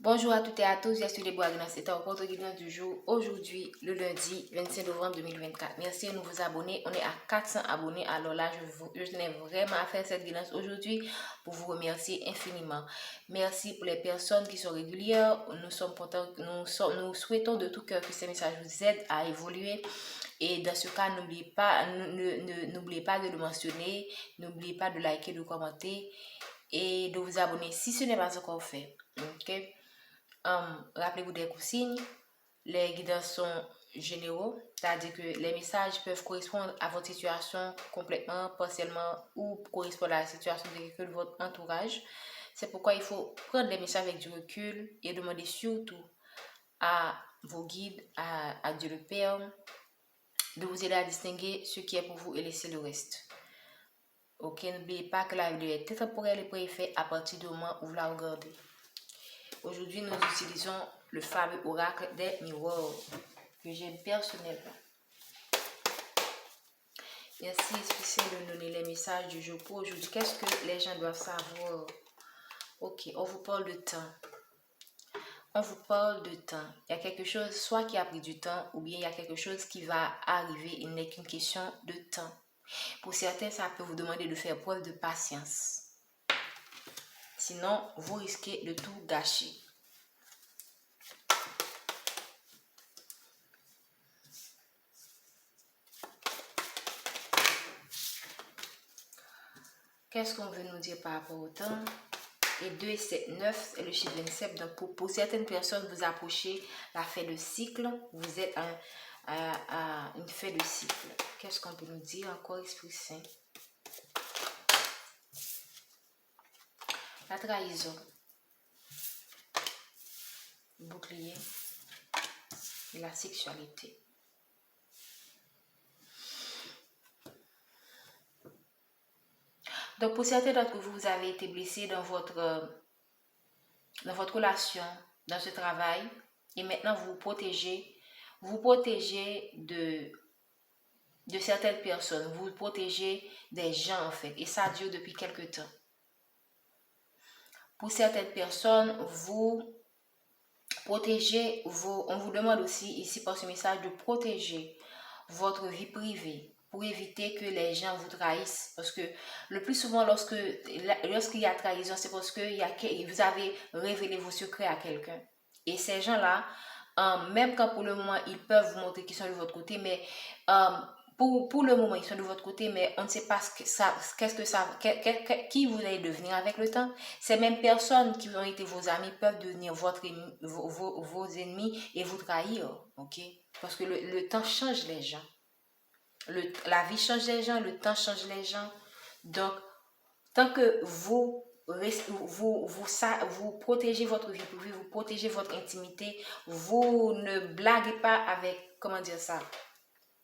Bonjour à toutes et à tous, je suis Déborah Guinness, c'est votre guidance du jour. Aujourd'hui, le lundi 25 novembre 2024. Merci de vous abonner. On est à 400 abonnés. Alors là, je tenais vraiment à faire cette guidance aujourd'hui pour vous remercier infiniment. Merci pour les personnes qui sont régulières. Nous sommes contents, nous souhaitons de tout cœur que ces messages vous aident à évoluer. Et dans ce cas, n'oubliez pas de le mentionner, n'oubliez pas de liker, de commenter et de vous abonner si ce n'est pas encore fait. Ok? Rappelez-vous des consignes. Les guidances sont généraux, c'est-à-dire que les messages peuvent correspondre à votre situation complètement, partiellement ou correspondre à la situation de quelqu'un de votre entourage. C'est pourquoi il faut prendre les messages avec du recul et demander surtout à vos guides, à Dieu le Père, de vous aider à distinguer ce qui est pour vous et laisser le reste. Ok, n'oubliez pas que la vidéo est temporelle et préfet à partir du moment où vous la regardez. Aujourd'hui, nous utilisons le fameux oracle des miroirs que j'aime personnellement. Merci spécial de donner les messages du jour pour aujourd'hui. Qu'est-ce que les gens doivent savoir? Ok, on vous parle de temps. On vous parle de temps. Il y a quelque chose soit qui a pris du temps ou bien il y a quelque chose qui va arriver. Il n'est qu'une question de temps. Pour certains, ça peut vous demander de faire preuve de patience. Sinon, vous risquez de tout gâcher. Qu'est-ce qu'on veut nous dire par rapport au temps? Et 2, 7, 9, c'est le chiffre 27. Donc, pour certaines personnes, vous approchez la fin de cycle. Vous êtes à une fin de cycle. Qu'est-ce qu'on peut nous dire encore, Esprit Saint? La trahison. Le bouclier. Et la sexualité. Donc, pour certains d'entre vous, vous avez été blessé dans votre relation, dans ce travail. Et maintenant, vous vous protégez de certaines personnes. Vous vous protégez des gens, en fait. Et ça dure depuis quelque temps. Pour certaines personnes, vous protégez on vous demande aussi ici par ce message de protéger votre vie privée pour éviter que les gens vous trahissent. Parce que le plus souvent, lorsqu'il y a trahison, c'est parce que vous avez révélé vos secrets à quelqu'un. Et ces gens-là, même quand pour le moment, ils peuvent vous montrer qu'ils sont de votre côté, mais pour le moment, ils sont de votre côté, mais on ne sait pas qui vous allez devenir avec le temps. Ces mêmes personnes qui ont été vos amis peuvent devenir vos ennemis et vous trahir, ok? Parce que le temps change les gens. La vie change les gens, le temps change les gens. Donc, tant que vous protégez votre vie privée, vous protégez votre intimité, vous ne blaguez pas avec, comment dire ça,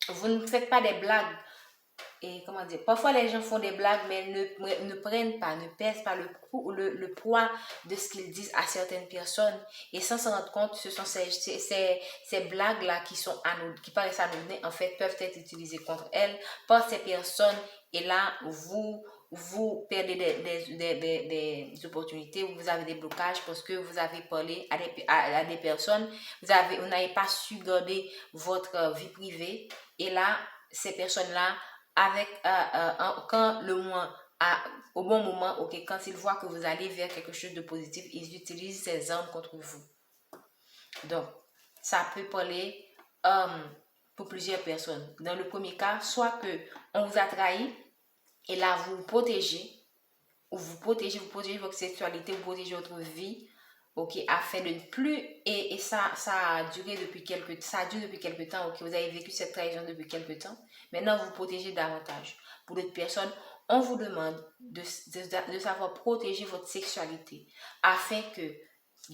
vous ne faites pas des blagues. Et comment dire, parfois les gens font des blagues, mais ne prennent pas, ne pèsent pas le poids de ce qu'ils disent à certaines personnes. Et sans s'en rendre compte, ce sont ces blagues-là qui paraissent anodines, en fait, peuvent être utilisées contre elles par ces personnes. Et là, vous perdez des opportunités, vous avez des blocages parce que vous avez parlé à des personnes, vous n'avez pas su garder votre vie privée. Et là, ces personnes-là, quand au bon moment, ok, quand ils voient que vous allez vers quelque chose de positif, ils utilisent ces armes contre vous. Donc, ça peut parler pour plusieurs personnes. Dans le premier cas, soit que on vous a trahi et là vous protégez, ou vous protégez votre sexualité, vous protégez votre vie, ok, afin de ne plus, et ça a duré depuis quelques temps, ok, vous avez vécu cette trahison depuis quelques temps, maintenant vous vous protégez davantage. Pour d'autres personnes, on vous demande de savoir protéger votre sexualité afin que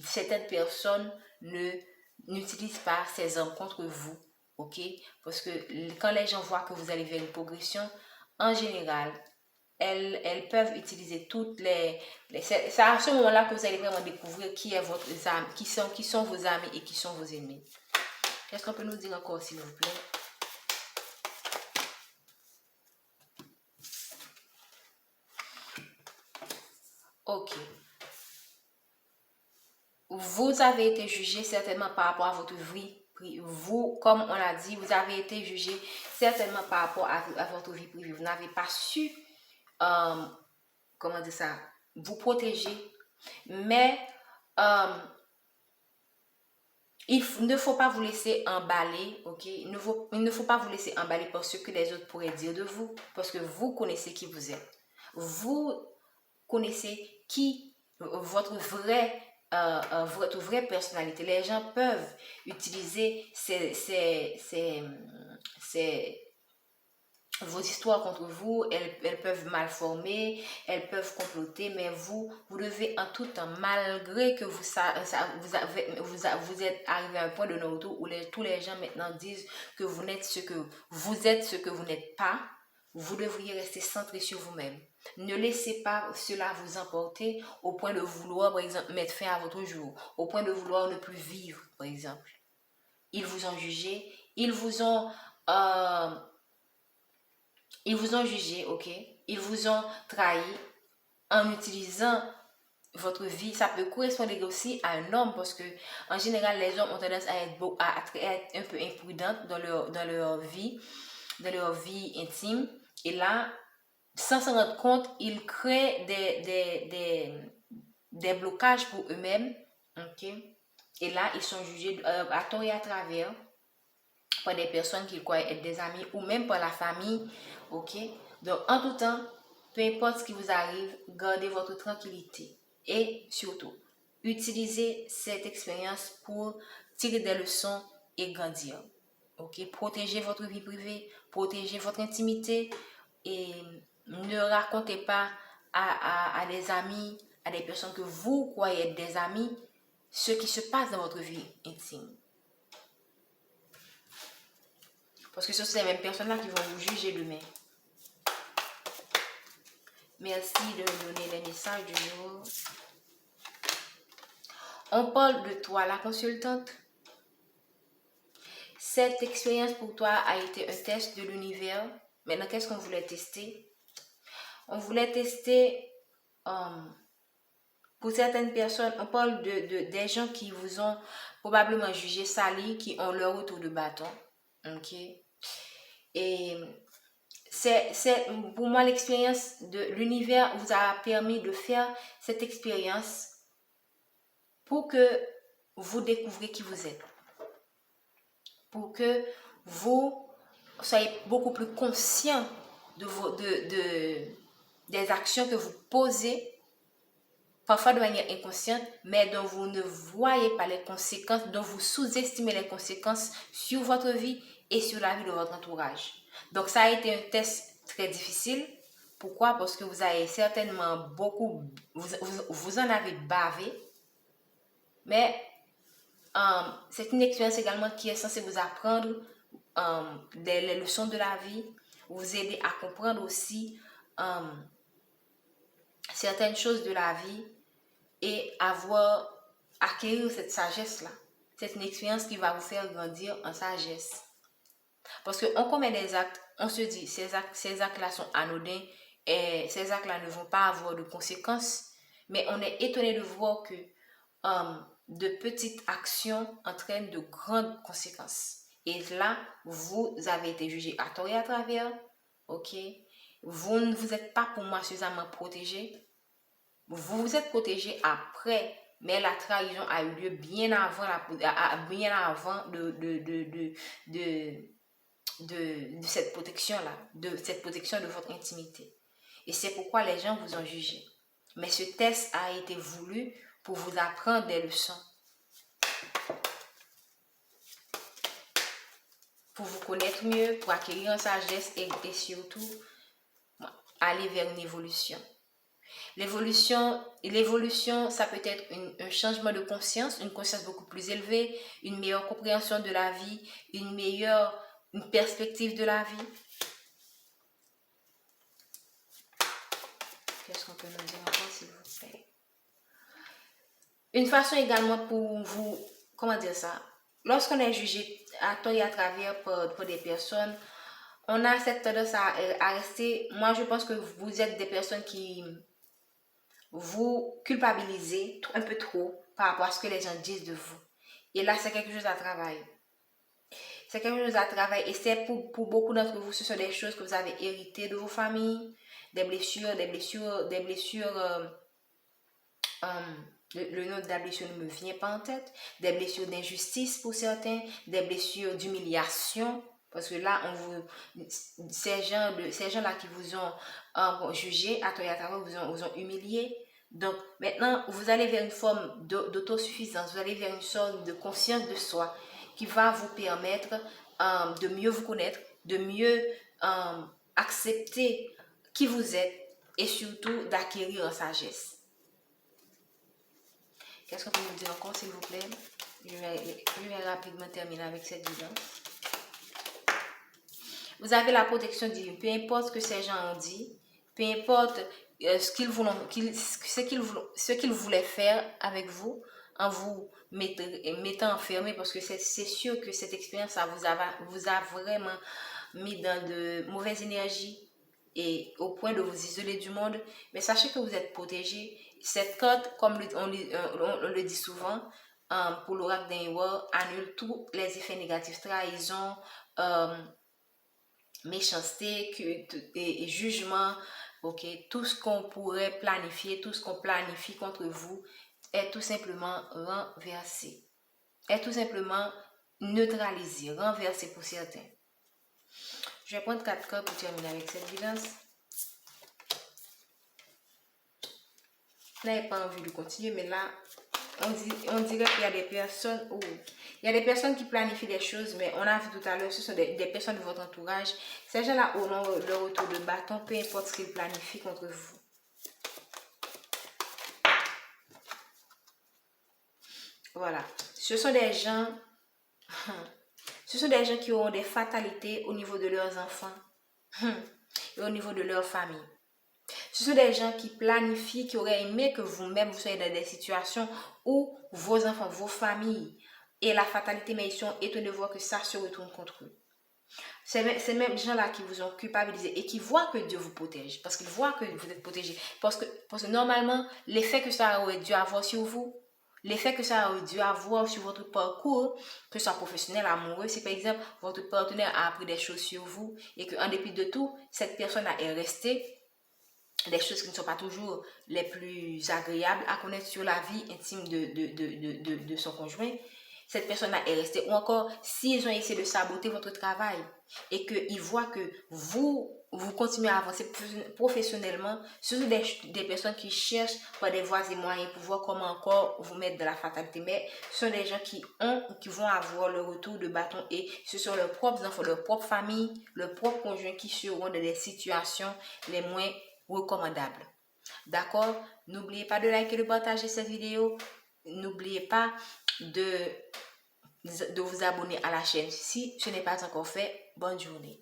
certaines personnes n'utilisent pas ces armes contre vous, ok, parce que quand les gens voient que vous allez vers une progression, en général, elles peuvent utiliser toutes c'est à ce moment-là que vous allez vraiment découvrir qui est votre âme, qui sont vos amis et qui sont vos ennemis. Qu'est-ce qu'on peut nous dire encore, s'il vous plaît? Ok. vous avez été jugé certainement par rapport à votre vie. Vous, comme on l'a dit, vous avez été jugé certainement par rapport à votre vie privée. Vous n'avez pas su, comment dire ça, vous protéger. Mais il ne faut pas vous laisser emballer, ok? Il ne faut pas vous laisser emballer par ce que les autres pourraient dire de vous, parce que vous connaissez qui vous êtes. Vous connaissez qui votre vraie personnalité. Les gens peuvent utiliser vos histoires contre vous, elles peuvent mal former, elles peuvent comploter, mais vous devez en tout temps, malgré que vous êtes arrivé à un point de non-retour où tous les gens maintenant disent que vous êtes ce que vous n'êtes pas, vous devriez rester centré sur vous-même. Ne laissez pas cela vous emporter au point de vouloir, par exemple, mettre fin à votre jour, au point de vouloir ne plus vivre, par exemple. Ils vous ont jugé, ils vous ont jugé, ok? Ils vous ont trahi en utilisant votre vie. Ça peut correspondre aussi à un homme parce que, en général, les hommes ont tendance à être un peu imprudents dans leur vie intime. Et là, sans s'en rendre compte, ils créent des blocages pour eux-mêmes, ok? Et là, ils sont jugés à tort et à travers par des personnes qu'ils croient être des amis ou même par la famille, ok? Donc, en tout temps, peu importe ce qui vous arrive, gardez votre tranquillité et surtout, utilisez cette expérience pour tirer des leçons et grandir, ok? Protégez votre vie privée, protégez votre intimité et ne racontez pas à des amis, à des personnes que vous croyez être des amis, ce qui se passe dans votre vie intime. Parce que ce sont ces mêmes personnes-là qui vont vous juger demain. Merci de me donner les messages du jour. On parle de toi, la consultante. Cette expérience pour toi a été un test de l'univers. Maintenant, qu'est-ce qu'on voulait tester? On voulait tester, pour certaines personnes, on parle des gens qui vous ont probablement jugé, sali, qui ont leur retour de bâton. Ok? Et pour moi, l'expérience de l'univers vous a permis de faire cette expérience pour que vous découvrez qui vous êtes. Pour que vous soyez beaucoup plus conscient des actions que vous posez, parfois de manière inconsciente, mais dont vous ne voyez pas les conséquences, dont vous sous-estimez les conséquences sur votre vie et sur la vie de votre entourage. Donc, ça a été un test très difficile. Pourquoi? Parce que vous avez certainement vous en avez bavé, mais c'est une expérience également qui est censée vous apprendre les leçons de la vie, vous aider à comprendre aussi certaines choses de la vie et acquérir cette sagesse-là. C'est une expérience qui va vous faire grandir en sagesse. Parce qu'on commet des actes, on se dit, ces actes-là sont anodins et ces actes-là ne vont pas avoir de conséquences, mais on est étonné de voir que de petites actions entraînent de grandes conséquences. Et là, vous avez été jugé à tort et à travers, ok? Vous ne vous êtes pas, pour moi, suffisamment protégé. Vous vous êtes protégé après, mais la trahison a eu lieu bien avant de cette protection-là, de cette protection de votre intimité. Et c'est pourquoi les gens vous ont jugé. Mais ce test a été voulu pour vous apprendre des leçons, pour vous connaître mieux, pour acquérir en sagesse et surtout aller vers une évolution. L'évolution, ça peut être un changement de conscience, une conscience beaucoup plus élevée, une meilleure compréhension de la vie, une perspective de la vie. Qu'est-ce qu'on peut nous dire encore, s'il vous plaît? Une façon également pour vous, comment dire ça? Lorsqu'on est jugé à tort et à travers par des personnes, on a cette tendance à rester. Moi, je pense que vous êtes des personnes qui vous culpabilisez un peu trop par rapport à ce que les gens disent de vous. Et là, c'est quelque chose à travailler. C'est quelque chose à travailler. Et c'est pour beaucoup d'entre vous, ce sont des choses que vous avez héritées de vos familles, des blessures. Le nom de la blessure ne me vient pas en tête. Des blessures d'injustice pour certains, des blessures d'humiliation. Parce que là, ces gens-là qui vous ont jugé, à tort et à travers, vous ont humilié. Donc, maintenant, vous allez vers une forme d'autosuffisance, vous allez vers une sorte de conscience de soi qui va vous permettre de mieux vous connaître, de mieux accepter qui vous êtes et surtout d'acquérir en sagesse. Qu'est-ce qu'on peut nous dire encore, s'il vous plaît? Je vais rapidement terminer avec cette vidéo. Vous avez la protection divine. Peu importe ce que ces gens ont dit, peu importe ce qu'ils voulaient faire avec vous, en vous mettant enfermé, parce que c'est sûr que cette expérience ça vous a vraiment mis dans de mauvaises énergies et au point de vous isoler du monde. Mais sachez que vous êtes protégé. Cette carte, comme on le dit souvent, pour l'oracle d'Enwa, annule tous les effets négatifs, trahison, méchanceté et jugement, ok, tout ce qu'on pourrait planifier, tout ce qu'on planifie contre vous est tout simplement renversé, est tout simplement neutralisé, renversé pour certains. Je vais prendre 4 cartes pour terminer avec cette guidance. Je n'avais pas envie de continuer, mais là, on dirait qu'il y a des personnes qui planifient des choses, mais on a vu tout à l'heure, ce sont des personnes de votre entourage. Ces gens-là auront leur retour de bâton, peu importe ce qu'ils planifient contre vous. Voilà. Ce sont des gens qui auront des fatalités au niveau de leurs enfants et au niveau de leur famille. Ce sont des gens qui planifient, qui auraient aimé que vous-même vous soyez dans des situations où vos enfants, vos familles et la fatalité, mais ils sont étonnés de voir que ça se retourne contre eux. Ces mêmes gens-là qui vous ont culpabilisé et qui voient que Dieu vous protège, parce qu'ils voient que vous êtes protégé. Parce que normalement, l'effet que ça aurait dû avoir sur vous, l'effet que ça aurait dû avoir sur votre parcours, que ce soit professionnel, amoureux, si par exemple votre partenaire a appris des choses sur vous et qu'en dépit de tout, cette personne-là est restée, des choses qui ne sont pas toujours les plus agréables à connaître sur la vie intime de son conjoint, cette personne-là est restée. Ou encore, s'ils ont essayé de saboter votre travail et qu'ils voient que vous continuez à avancer professionnellement, ce sont des personnes qui cherchent par des voies et moyens pour voir comment encore vous mettre dans la fatalité. Mais ce sont des gens qui vont avoir le retour de bâton et ce sont leurs propres enfants, leur propre famille, leurs propres conjoints qui seront dans des situations les moins recommandable. D'accord? N'oubliez pas de liker et de partager cette vidéo. N'oubliez pas de vous abonner à la chaîne si ce n'est pas encore fait. Bonne journée.